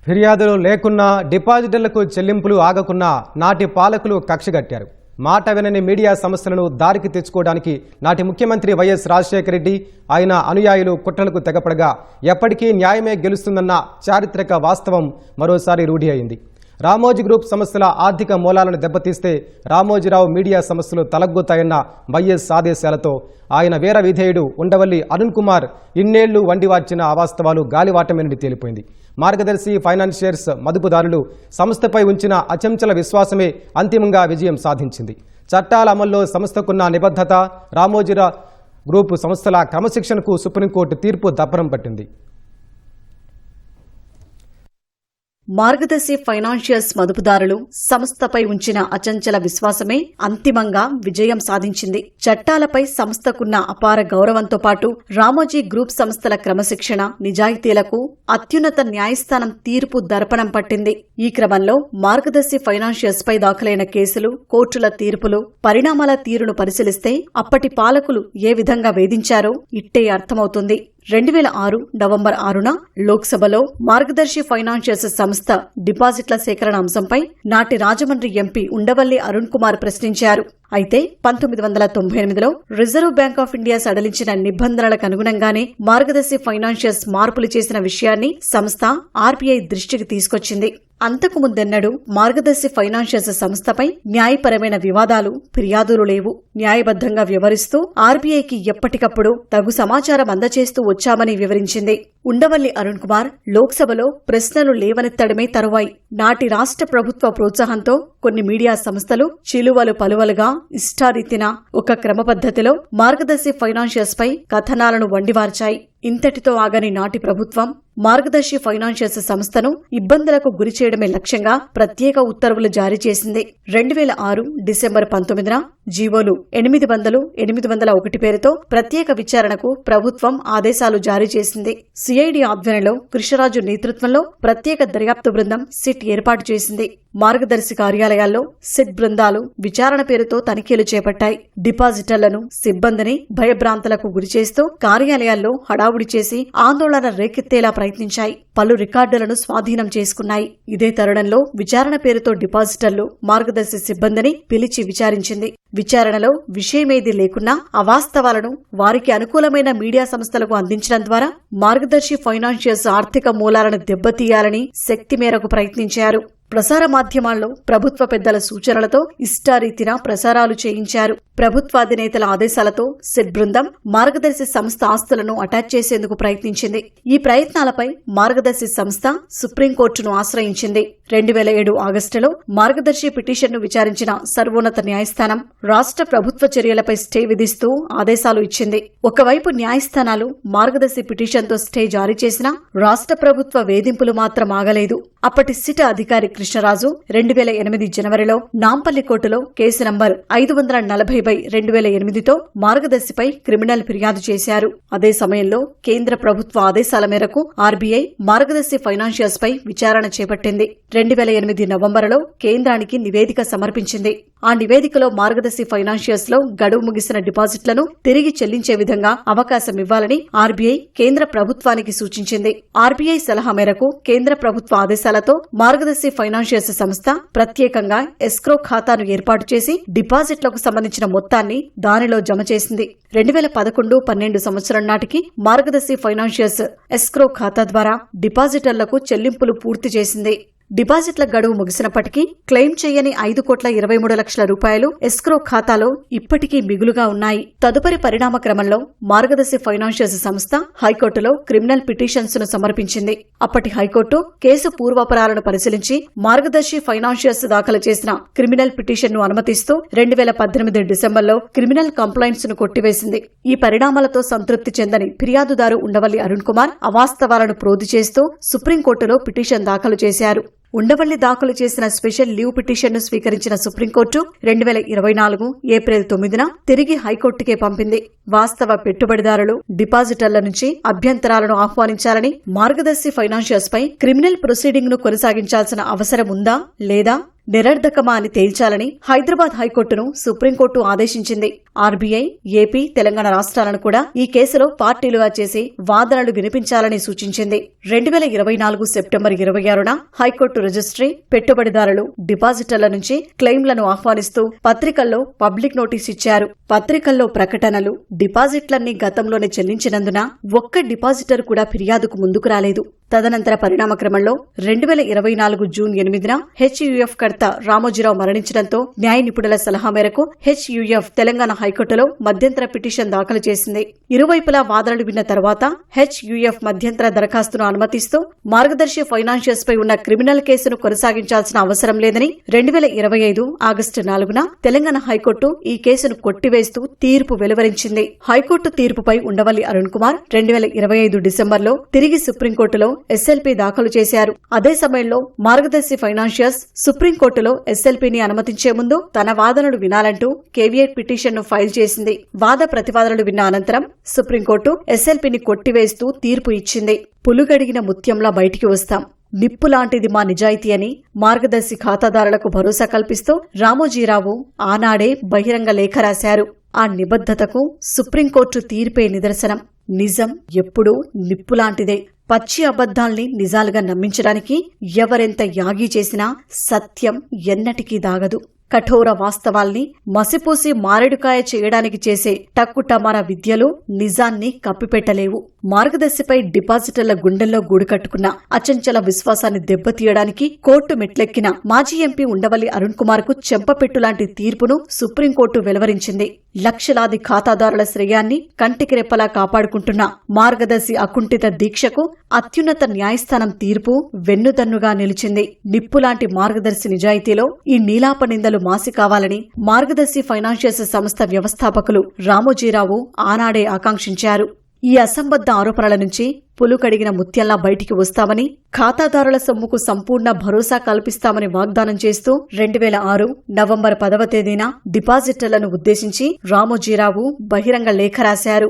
ఫిర్యాదులు లేకున్నా డిపాజిటర్లకు చెల్లింపులు ఆగకున్నా నాటి పాలకులు కక్షగట్టారు. మాట వినని మీడియా సంస్థలను దారికి తెచ్చుకోవడానికి నాటి ముఖ్యమంత్రి వైఎస్ రాజశేఖర రెడ్డి ఆయన అనుయాయులు కుట్రలకు తెగపడగా ఎప్పటికీ న్యాయమే గెలుస్తుందన్న చారిత్రక వాస్తవం మరోసారి రూఢి అయింది. రామోజీ గ్రూప్ సంస్థల ఆర్థిక మూలాలను దెబ్బతీస్తే రామోజీరావు మీడియా సంస్థలు తలగ్గొతాయన్న వైఎస్ ఆదేశాలతో ఆయన వీర విధేయుడు ఉండవల్లి అరుణ్ కుమార్ ఇన్నేళ్లు వండివార్చిన అవాస్తవాలు గాలివాటమేనని తేలిపోయింది. మార్గదర్శి ఫైనాన్షియర్స్ మదుపుదారులు సంస్థపై ఉంచిన అచంచల విశ్వాసమే అంతిమంగా విజయం సాధించింది. చట్టాల అమల్లో సంస్థకున్న నిబద్ధత, రామోజీరావు గ్రూప్ సంస్థల క్రమశిక్షణకు సుప్రీంకోర్టు తీర్పు దప్పరం పట్టింది. మార్గదర్శి ఫైనాన్షియర్స్ మదుపుదారులు సంస్థపై ఉంచిన అచంచల విశ్వాసమే అంతిమంగా విజయం సాధించింది. చట్టాలపై సంస్థకున్న అపార గౌరవంతో పాటు రామోజీ గ్రూప్ సంస్థల క్రమశిక్షణ, నిజాయితీలకు అత్యున్నత న్యాయస్థానం తీర్పు దర్పణం పట్టింది. ఈ క్రమంలో మార్గదర్శి ఫైనాన్షియర్స్ పై దాఖలైన కేసులు, కోర్టుల తీర్పులు, పరిణామాల తీరును పరిశీలిస్తే అప్పటి పాలకులు ఏ విధంగా వేధించారో ఇట్టే అర్థమవుతుంది. 2006 నవంబర్ 6న లోక్సభలో మార్గదర్శి ఫైనాన్షియర్స్ సంస్థ డిపాజిట్ల సేకరణ అంశంపై నాటి రాజమండ్రి ఎంపీ ఉండవల్లి అరుణ్ కుమార్ ప్రశ్నించారు. అయితే 1998లో రిజర్వ్ బ్యాంక్ ఆఫ్ ఇండియా సడలించిన నిబంధనలకు అనుగుణంగానే మార్గదర్శి ఫైనాన్షియర్స్ మార్పులు చేసిన విషయాన్ని సంస్థ ఆర్బీఐ దృష్టికి తీసుకొచ్చింది. అంతకు ముందెన్నడూ మార్గదర్శి ఫైనాన్షియర్స్ సంస్థపై న్యాయపరమైన వివాదాలు, ఫిర్యాదులు లేవు. న్యాయబద్ధంగా వ్యవహరిస్తూ ఆర్బీఐకి ఎప్పటికప్పుడు తగు సమాచారం అందజేస్తూ వచ్చామని వివరించింది. ఉండవల్లి అరుణ్ కుమార్ లోక్సభలో ప్రశ్నలు లేవనెత్తడమే తరువాయి నాటి రాష్ట్ర ప్రభుత్వ ప్రోత్సాహంతో కొన్ని మీడియా సంస్థలు చిలువలు పలువలుగా ఇష్టారీతిన ఒక క్రమపద్ధతిలో మార్గదర్శి ఫైనాన్షియర్స్ పై కథనాలను వండివార్చాయి. ఇంతటితో ఆగని నాటి ప్రభుత్వం మార్గదర్శి ఫైనాన్షియర్స్ సంస్థను ఇబ్బందులకు గురిచేయడమే లక్ష్యంగా ప్రత్యేక ఉత్తర్వులు జారీ చేసింది. 2006 డిసెంబర్ 19న జీవోలు 800, 801 పేరుతో ప్రత్యేక విచారణకు ప్రభుత్వం ఆదేశాలు జారీ చేసింది. సిఐడి ఆధ్వర్యంలో కృష్ణరాజు నేతృత్వంలో ప్రత్యేక దర్యాప్తు బృందం సిట్ ఏర్పాటు చేసింది. మార్గదర్శి కార్యాలయాల్లో సిట్ బృందాలు విచారణ పేరుతో తనిఖీలు చేపట్టాయి. డిపాజిటర్లను, సిబ్బందిని భయభ్రాంతులకు గురిచేస్తూ కార్యాలయాల్లో హడావుడి చేసి ఆందోళన రేకెత్తేలా ప్రయత్నించాయి. పలు రికార్డులను స్వాధీనం చేసుకున్నాయి. ఇదే తరుణంలో విచారణ పేరుతో డిపాజిటర్లు మార్గదర్శి సిబ్బందిని పిలిచి విచారించింది. విచారణలో విషయమేదీ లేకున్నా అవాస్తవాలను వారికి అనుకూలమైన మీడియా సంస్థలకు అందించడం ద్వారా మార్గదర్శి ఫైనాన్షియర్స్ ఆర్థిక మూలాలను దెబ్బతీయాలని శక్తి మేరకు ప్రయత్నించారు. ప్రసార మాధ్యమాల్లో ప్రభుత్వ పెద్దల సూచనలతో ఇష్టారీతిన ప్రసారాలు చేయించారు. ప్రభుత్వాధినేతల ఆదేశాలతో సిట్ బృందం మార్గదర్శి సంస్థ ఆస్తులను అటాచ్ చేసేందుకు ప్రయత్నించింది. ఈ ప్రయత్నాలపై మార్గదర్శి సంస్థ సుప్రీంకోర్టును ఆశ్రయించింది. 2007 ఆగస్టులో మార్గదర్శి పిటిషన్ను విచారించిన సర్వోన్నత న్యాయస్థానం రాష్ట్ర ప్రభుత్వ చర్యలపై స్టే విధిస్తూ ఆదేశాలు ఇచ్చింది. ఒకవైపు న్యాయస్థానాలు మార్గదర్శి పిటిషన్తో స్టే జారీ చేసినా రాష్ట్ర ప్రభుత్వ వేధింపులు మాత్రం ఆగలేదు. అప్పటి సిట్ అధికారి కృష్ణరాజు 2008 జనవరిలో నాంపల్లి కోర్టులో కేసు నంబర్ 540/2008తో మార్గదర్శిపై క్రిమినల్ ఫిర్యాదు చేశారు. అదే సమయంలో కేంద్ర ప్రభుత్వ ఆదేశాల మేరకు ఆర్బీఐ మార్గదర్శి ఫైనాన్షియర్స్ పై విచారణ చేపట్టింది. 2008 నవంబరులో కేంద్రానికి నివేదిక సమర్పించింది. ఆ నివేదికలో మార్గదర్శి ఫైనాన్షియర్స్ లో గడువు ముగిసిన డిపాజిట్లను తిరిగి చెల్లించే విధంగా అవకాశం ఇవ్వాలని ఆర్బీఐ కేంద్ర ప్రభుత్వానికి సూచించింది. ఆర్బీఐ సలహా మేరకు కేంద్ర ప్రభుత్వ ఆదేశాలతో మార్గదర్శి ఫైనాన్షియర్స్ సంస్థ ప్రత్యేకంగా ఎస్క్రో ఖాతాను ఏర్పాటు చేసి డిపాజిట్లకు సంబంధించిన మొత్తాన్ని దానిలో జమ చేసింది. 2011-12 సంవత్సరం నాటికి మార్గదర్శి ఫైనాన్షియర్స్ ఎస్క్రో ఖాతా ద్వారా డిపాజిటర్లకు చెల్లింపులు పూర్తి చేసింది. డిపాజిట్ల గడువు ముగిసినప్పటికీ క్లెయిమ్ చేయని 5,23 లక్షల రూపాయలు ఎస్క్రో ఖాతాలో ఇప్పటికీ మిగులుగా ఉన్నాయి. తదుపరి పరిణామ క్రమంలో మార్గదర్శి ఫైనాన్షియర్స్ సంస్థ హైకోర్టులో క్రిమినల్ పిటిషన్స్ ను సమర్పించింది. అప్పటి హైకోర్టు కేసు పూర్వాపరాలను పరిశీలించి మార్గదర్శి ఫైనాన్షియర్స్ దాఖలు చేసిన క్రిమినల్ పిటిషన్ ను అనుమతిస్తూ 2018 డిసెంబర్లో క్రిమినల్ కంప్లైంట్స్ ను కొట్టివేసింది. ఈ పరిణామాలతో సంతృప్తి చెందని ఫిర్యాదుదారు ఉండవల్లి అరుణ్ కుమార్ అవాస్తవాలను ప్రోది చేస్తూ సుప్రీంకోర్టులో పిటిషన్ దాఖలు చేశారు. ఉండవల్లి దాఖలు చేసిన స్పెషల్ లీవ్ పిటిషన్ను స్వీకరించిన సుప్రీంకోర్టు 2024 ఏప్రిల్ 9న తిరిగి హైకోర్టుకే పంపింది. వాస్తవ పెట్టుబడిదారులు, డిపాజిటర్ల నుంచి అభ్యంతరాలను ఆహ్వానించాలని, మార్గదర్శి ఫైనాన్షియర్స్ పై క్రిమినల్ ప్రొసీడింగ్ ను కొనసాగించాల్సిన అవసరం ఉందా లేదా, నిరర్ధకమా అని తేల్చాలని హైదరాబాద్ హైకోర్టును సుప్రీంకోర్టు ఆదేశించింది. ఆర్బీఐ, ఏపీ, తెలంగాణ రాష్ట్రాలను కూడా ఈ కేసులో పార్టీలుగా చేసి వాదనలు వినిపించాలని సూచించింది. 2024 సెప్టెంబర్ 26న హైకోర్టు రిజిస్ట్రీ పెట్టుబడిదారులు, డిపాజిటర్ల నుంచి క్లెయిమ్లను ఆహ్వానిస్తూ పత్రికల్లో పబ్లిక్ నోటీస్ ఇచ్చారు. పత్రికల్లో ప్రకటనలు, డిపాజిట్లన్నీ గతంలోనే చెల్లించినందున ఒక్క డిపాజిటర్ కూడా ఫిర్యాదుకు ముందుకు రాలేదు. తదనంతర పరిణామక్రమంలో 2024 జూన్ 8న హెచ్యుఎఫ్ కర్త రామోజీరావు మరణించడంతో న్యాయ నిపుణుల సలహా మేరకు హెచ్యుఎఫ్ తెలంగాణ హైకోర్టులో మధ్యంతర పిటిషన్ దాఖలు చేసింది. ఇరువైపులా వాదనలు విన్న తర్వాత హెచ్యుఎఫ్ మధ్యంతర దరఖాస్తును అనుమతిస్తూ మార్గదర్శి ఫైనాన్షియల్స్ పై ఉన్న క్రిమినల్ కేసును కొనసాగించాల్సిన అవసరం లేదని 2025 ఆగస్టు 4న తెలంగాణ హైకోర్టు ఈ కేసును కొట్టివేస్తూ తీర్పు వెలువరించింది. హైకోర్టు తీర్పుపై ఉండవల్లి అరుణ్ కుమార్ 2025 డిసెంబర్లో తిరిగి సుప్రీంకోర్టులో ఎస్ఎల్పీ దాఖలు చేశారు. అదే సమయంలో మార్గదర్శి ఫైనాన్షియల్స్ సుప్రీంకోర్టులో ఎస్ఎల్పీని అనుమతించే ముందు తన వాదనలు వినాలంటూ కేవియట్ పిటిషన్ను ఫైల్ చేసింది. వాద ప్రతివాదనలు విన్న అనంతరం సుప్రీంకోర్టు ఎస్ఎల్పీని కొట్టివేస్తూ తీర్పు ఇచ్చింది. పులుగడిగిన ముత్యంలా బయటికి వస్తాం, నిప్పులాంటిది మా నిజాయితీ అని మార్గదర్శి ఖాతాదారులకు భరోసా కల్పిస్తూ రామోజీరావు ఆనాడే బహిరంగ లేఖ రాశారు. ఆ నిబద్ధతకు సుప్రీంకోర్టు తీర్పే నిదర్శనం. నిజం ఎప్పుడూ నిప్పులాంటిదే. పచ్చి అబద్ధాల్ని నిజాలుగా నమ్మించడానికి ఎవరెంత యాగి చేసినా సత్యం ఎన్నటికీ దాగదు. కఠోర వాస్తవాల్ని మసిపూసి మారేడుకాయ చేయడానికి చేసే టక్కుటమారా విద్యలు నిజాన్ని కప్పిపెట్టలేవు. మార్గదర్శిపై డిపాజిటర్ల గుండెల్లో గూడుకట్టుకున్న అచంచల విశ్వాసాన్ని దెబ్బతీయడానికి కోర్టు మెట్లెక్కిన మాజీ ఎంపీ ఉండవల్లి అరుణ్ కుమార్ కు చెంపపెట్టులాంటి తీర్పును సుప్రీంకోర్టు వెలువరించింది. లక్షలాది ఖాతాదారుల శ్రేయాన్ని కంటికి రెప్పలా కాపాడుకుంటున్న మార్గదర్శి అకుంఠిత దీక్షకు అత్యున్నత న్యాయస్థానం తీర్పు వెన్నుదన్నుగా నిలిచింది. నిప్పులాంటి మార్గదర్శి నిజాయితీలో ఈ నీలాప నిందలు మాసి కావాలని మార్గదర్శి ఫైనాన్షియల్స్ సంస్థ వ్యవస్థాపకులు రామోజీరావు ఆనాడే ఆకాంక్షించారు. ఈ అసంబద్ధ ఆరోపణల నుంచి పులుకడిగిన ముత్యంలా బయటికి వస్తామని, ఖాతాదారుల సొమ్ముకు సంపూర్ణ భరోసా కల్పిస్తామని వాగ్దానం చేస్తూ 2006 నవంబర్ 10వ తేదీన డిపాజిటర్లను ఉద్దేశించి రామోజీరావు బహిరంగ లేఖ రాశారు.